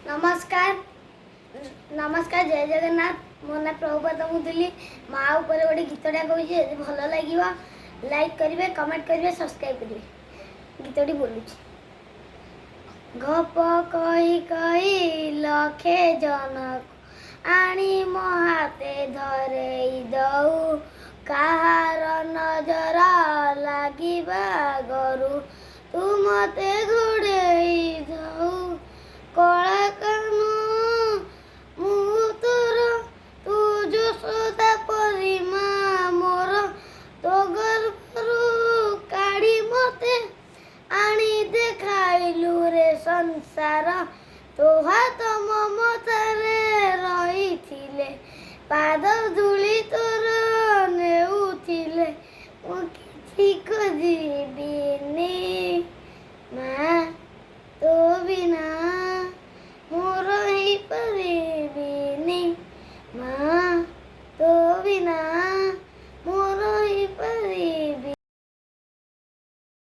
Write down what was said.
नमस्कार नमस्कार जय जगन्नाथ मो ना प्रभुपाद मुदुली माँ ऊपर गोटे गीतटा कही भल लगे लाइक करेंगे कमेंट करेंगे सब्सक्राइब करेंगे गीतटी बोलूँ गप कही कही लखे जनक आनी मो हाथे धरे दऊ कहार नजर लागिबा गरु तू मते घोड़े दऊ कला कानू मु तोर तू यशोदा परिमा मोर तो गर्भरू काढ़ी मते आनी देखाइलु रे संसार तो हाथ ममतारे रही पाद धूली तोर नेउथिले मु किछि खोजिबिनी माँ तो बिना